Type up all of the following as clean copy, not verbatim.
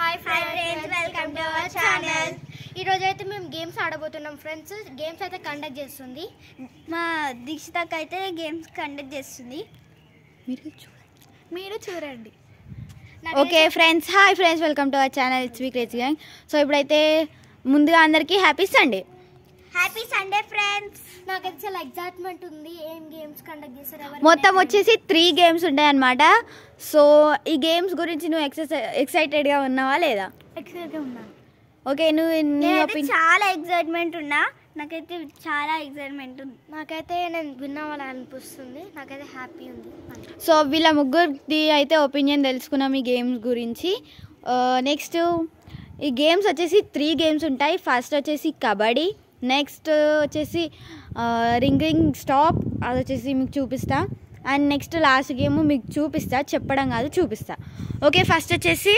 Hi friends, welcome to our channel. ఈ రోజు అయితే మేము గేమ్స్ ఆడబోతున్నాం ఫ్రెండ్స్. గేమ్స్ అయితే కండక్ట్ చేస్తుంది మా దీక్షితకి అయితే గేమ్స్ కండక్ట్ చేస్తుంది. మీరు చూడండి. Okay friends, hi friends, welcome to our channel it's me crazy gang. So ఇప్పుడైతే ముందుగా అందరికీ happy Sunday. Happy Sunday friends. నాకైతే చాలా ఎగ్జైట్మెంట్ ఉంది. ఏం గేమ్స్ కండక్ట్ చేస్తారు? మొత్తం వచ్చేసి 3 గేమ్స్ ఉంటాయి అన్నమాట. సో ఈ గేమ్స్ గురించి నువ్వు ఎక్సైటెడ్గా ఉన్నావా లేదా? ఎక్సైటెడ్గా ఉన్నాను. ఓకే, నువ్వు చాలా ఎగ్జైట్మెంట్ ఉన్నా. నాకైతే చాలా ఎగ్జైట్మెంట్ ఉంది. నాకైతే నేను విన్నామని అనిపిస్తుంది. నాకైతే హ్యాపీ ఉంది. సో వీళ్ళ ముగ్గురిది అయితే ఒపీనియన్ తెలుసుకున్నాం ఈ గేమ్స్ గురించి. నెక్స్ట్ ఈ గేమ్స్ వచ్చేసి 3 గేమ్స్ ఉంటాయి. ఫస్ట్ వచ్చేసి కబడ్డీ, నెక్స్ట్ వచ్చేసి రింగ్ రింగ్ స్టాప్, అది వచ్చేసి మీకు చూపిస్తా. అండ్ నెక్స్ట్ లాస్ట్ గేమ్ మీకు చూపిస్తా, చెప్పడం కాదు చూపిస్తా. ఓకే, ఫస్ట్ వచ్చేసి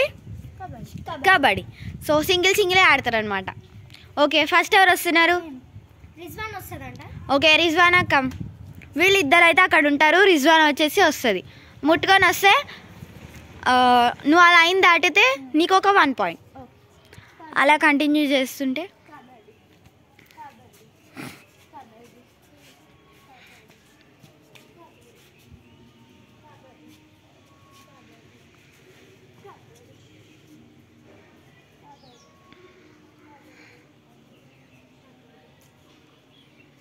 కబడ్డీ. సో సింగిలే ఆడతారనమాట. ఓకే, ఫస్ట్ ఎవరు వస్తున్నారు? రిజ్వాన్ వస్తారంట. Okay, Rizwana come. వీళ్ళిద్దరు అయితే అక్కడ ఉంటారు. రిజ్వాన్ వచ్చేసి వస్తుంది. ముట్టుకొని వస్తే నువ్వు ఆ లైన్ దాటితే నీకు ఒక 1 పాయింట్. అలా కంటిన్యూ చేస్తుంటే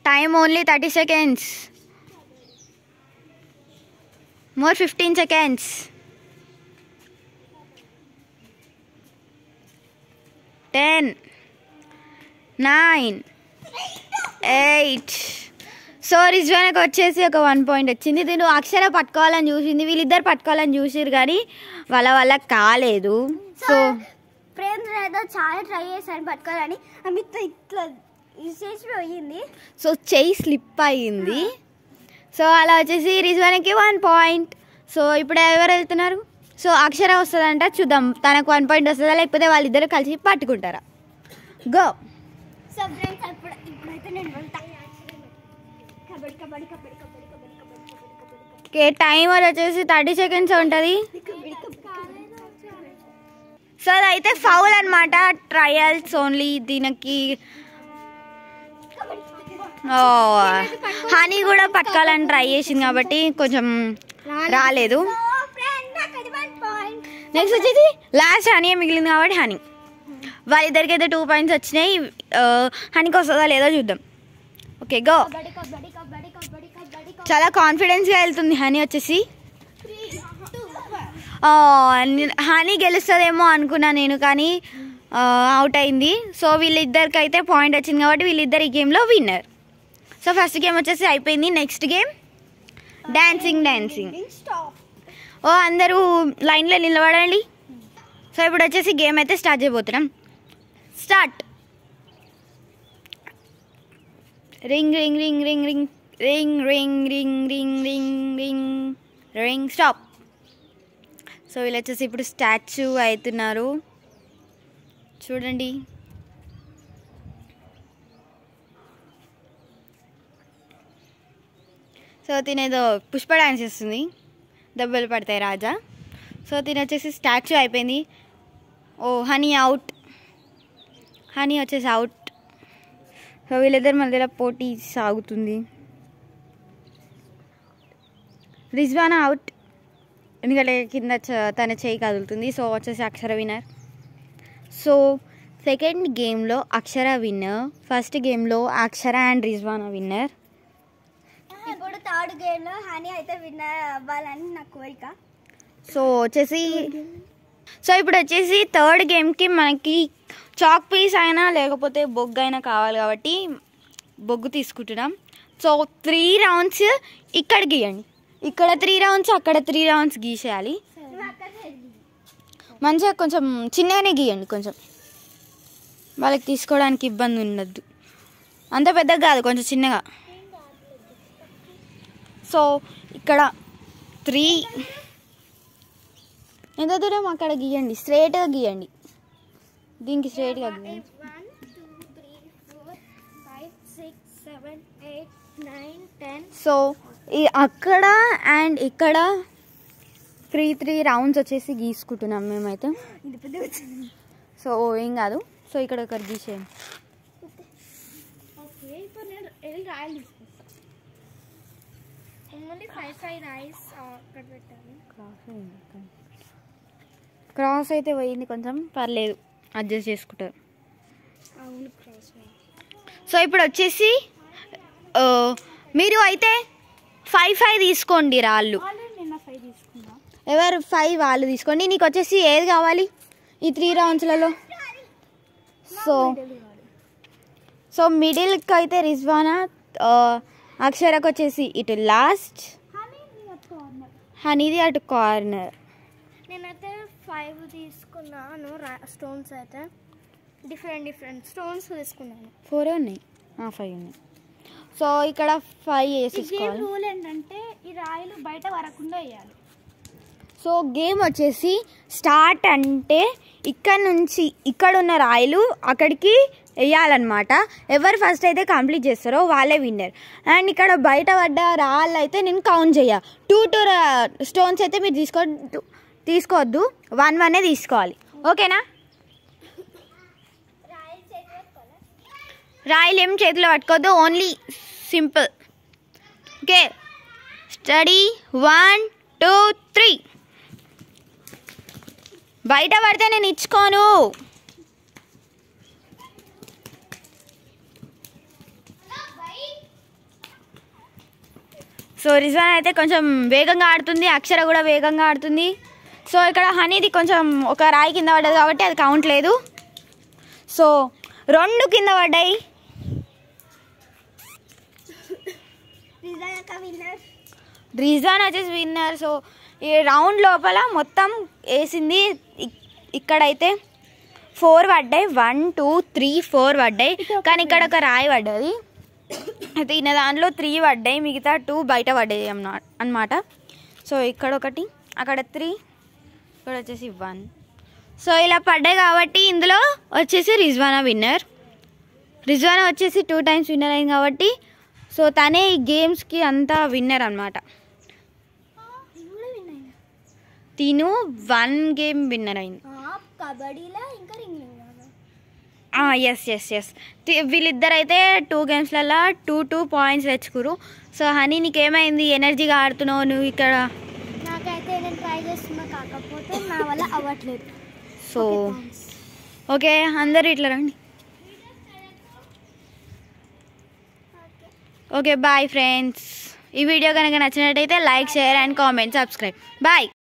time only 30 seconds. More 15 seconds. 10 9 8. So రిజ్వాన్కి వచ్చేసి ఒక 1 పాయింట్ వచ్చింది. దీన్ని అక్షర పట్టుకోవాలని చూసింది, వీళ్ళిద్దరు పట్టుకోవాలని చూసారు కానీ వాళ్ళ కాలేదు. సో ఫ్రెండ్స్ ఏదో చాలా ట్రై చేశాను పట్టుకోవాలని. అమిత్ ఇట్లా పోయింది. సో చెయ్యి స్లిప్ అయ్యింది. సో అలా వచ్చేసి రిజ్వాన్కి 1 పాయింట్. సో ఇప్పుడు ఎవరు వెళ్తున్నారు? సో అక్షర వస్తుందంట, చూద్దాం తనకు 1 పాయింట్ వస్తుందా లేకపోతే వాళ్ళిద్దరు కలిసి పట్టుకుంటారా. గో. సో ఫ్రెండ్స్ ఇప్పుడైతే నేను వెళ్తా. కబడ్డీ. ఓకే, టైమర్ వచ్చేసి 30 సెకండ్స్ ఉంటుంది. సో అదైతే ఫౌల్ అనమాట, ట్రయల్స్ ఓన్లీ. దీనికి హనీ కూడా పట్టుకోవాలని ట్రై చేసింది కాబట్టి కొంచెం రాలేదు. నెక్స్ట్ వచ్చేసి లాస్ట్ హనీ మిగిలింది కాబట్టి హనీ. వాళ్ళిద్దరికి అయితే 2 పాయింట్స్ వచ్చినాయి. హనీకి వస్తుందా లేదో చూద్దాం. Okay, go. చాలా కాన్ఫిడెన్స్గా వెళ్తుంది హనీ వచ్చేసి. హనీ గెలుస్తుందేమో అనుకున్నా నేను, కానీ అవుట్ అయింది. సో వీళ్ళిద్దరికి అయితే పాయింట్ వచ్చింది కాబట్టి వీళ్ళిద్దరు ఈ గేమ్లో విన్నర్. సో ఫస్ట్ గేమ్ వచ్చేసి అయిపోయింది. Next game dancing. ఓ అందరూ లైన్లో నిలబడండి. సో ఇప్పుడు వచ్చేసి గేమ్ అయితే స్టార్ట్ చేయబోతున్నాం. Start. Ring ring ring ring ring ring ring ring ring ring ring ring stop. So వీళ్ళు వచ్చేసి ఇప్పుడు స్టాచ్యూ అవుతున్నారు, చూడండి. సో తినేదో పుష్ప డాన్స్ చేస్తుంది, దెబ్బలు పడతాయి రాజా. సో తిని వచ్చేసి స్టాచ్యూ అయిపోయింది. ఓ హనీ అవుట్. హనీ వచ్చేసి అవుట్. సో వీళ్ళిద్దరి మధ్యలో పోటీ సాగుతుంది. రిజ్వానా అవుట్, ఎందుకంటే కింద తన చేయి కదులుతుంది. సో వచ్చేసి అక్షర విన్నర్. సో సెకండ్ గేమ్లో అక్షర విన్నర్, ఫస్ట్ గేమ్లో అక్షర అండ్ రిజ్వానా విన్నర్. ఇప్పుడు థర్డ్ గేమ్లో హనీ అయితే విన్నర్ అవ్వాలని నా కోరిక. సో ఇప్పుడు వచ్చేసి థర్డ్ గేమ్కి మనకి చాక్ పీస్ అయినా లేకపోతే బొగ్గు అయినా కావాలి కాబట్టి బొగ్గు తీసుకుంటున్నాం. సో 3 రౌండ్స్ ఇక్కడ గీయండి, ఇక్కడ 3 రౌండ్స్, అక్కడ 3 రౌండ్స్ గీసేయాలి. మంచిగా కొంచెం చిన్నగానే గీయండి, కొంచెం వాళ్ళకి తీసుకోవడానికి ఇబ్బంది ఉండద్దు. అంత పెద్దగా కాదు, కొంచెం చిన్నగా. సో ఇక్కడ 3 ఎంత దూరం అక్కడ గీయండి, స్ట్రైట్గా గీయండి. దీనికి స్ట్రైట్గా గీయండి. 1 2 3 4 5 6 7 8 9 10. సో ఈ అక్కడ అండ్ ఇక్కడ 3 రౌండ్స్ వచ్చేసి గీసుకుంటున్నాం మేమైతే. సో ఏం కాదు. సో ఇక్కడ ఒకటి గీసేయండి. ఓకే, ఇప్పుడు నేను రాయలు తీసుకొస్తాను. ఓన్లీ 5 రాయిస్ అక్కడ పెట్టాలి. క్రాస్ అయితే పోయింది, కొంచెం పర్లేదు, అడ్జస్ట్ చేసుకుంటారు. అవును, క్రాస్. సో ఇప్పుడు వచ్చేసి మీరు అయితే 5 తీసుకోండి రాళ్ళు. నేను 5 తీసుకున్నా. ఎవరు 5 వాళ్ళు తీసుకోండి. నీకు వచ్చేసి ఏది కావాలి ఈ 3 రౌండ్స్లలో? సో మిడిల్కి అయితే రిజ్వానా, అక్షరకు వచ్చేసి ఇటు లాస్ట్, హనీది అటు కార్నర్. నేనైతే 5 తీసుకున్నాను. స్టోన్స్ అయితే డిఫరెంట్ స్టోన్స్ తీసుకున్నాను. 4 ఉన్నాయి, 5 ఉన్నాయి. సో ఇక్కడ 5 వేసేసుకోవాలి. రూల్ ఏంటంటే ఈ రాయిలు బయట వరకుండా వేయాలి. సో గేమ్ వచ్చేసి స్టార్ట్ అంటే ఇక్కడ నుంచి ఇక్కడ ఉన్న రాయిలు అక్కడికి వేయాలన్నమాట. ఎవరు ఫస్ట్ అయితే కంప్లీట్ చేస్తారో వాళ్ళే విన్నర్. అండ్ ఇక్కడ బయట పడ్డ రాళ్ళు అయితే నేను కౌంట్ చేయ. 2 స్టోన్స్ అయితే మీరు తీసుకోవద్దు, 1 తీసుకోవాలి. ఓకేనా? రాయిలు ఏం చేతిలో పట్టుకోవద్దు, ఓన్లీ సింపుల్. Okay, study. 1 2 3. బయట పడితే నేను ఇచ్చుకోను. సో రిజ్వాన్ అయితే కొంచెం వేగంగా ఆడుతుంది, అక్షర కూడా వేగంగా ఆడుతుంది. సో ఇక్కడ హనీది కొంచెం ఒక రాయి కింద పడ్డది కాబట్టి అది కౌంట్ లేదు. సో 2 కింద పడ్డాయి. రిజ్వాన్ వచ్చేసి విన్నర్. సో ఈ రౌండ్ లోపల మొత్తం వేసింది. ఇక్కడైతే 4 పడ్డాయి, 1 2 3 4 పడ్డాయి. కానీ ఇక్కడ ఒక రాయి పడ్డది. అయితే ఈయన దాంట్లో 3 పడ్డాయి, మిగతా 2 బయట పడ్డాయి అన్నమాట. సో ఇక్కడ ఒకటి, అక్కడ 3, ఇక్కడ వచ్చేసి 1. సో ఇలా పడ్డాయి కాబట్టి ఇందులో వచ్చేసి రిజ్వానా విన్నర్. రిజ్వానా వచ్చేసి 2 టైమ్స్ విన్నర్ అయింది కాబట్టి సో తనే ఈ గేమ్స్కి అంతా విన్నర్ అనమాట. తిను 1 గేమ్ విన్నర్ అయింది. కబడ్డీలో ఇంకా ఎస్ వీళ్ళిద్దరైతే 2 గేమ్స్లలో 2 పాయింట్స్ తెచ్చుకురు. సో హనీ నీకేమైంది, ఎనర్జీగా ఆడుతున్నావు నువ్వు ఇక్కడ? నాకైతే నేను ట్రై చేస్తున్నా, కాకపోతే నా వల్ల అవ్వట్లేదు. సో ఓకే, అందరు ఇట్లా రండి. Okay, bye friends. ఈ వీడియో కనుక నచ్చినట్టయితే like, share and comment, subscribe. Bye.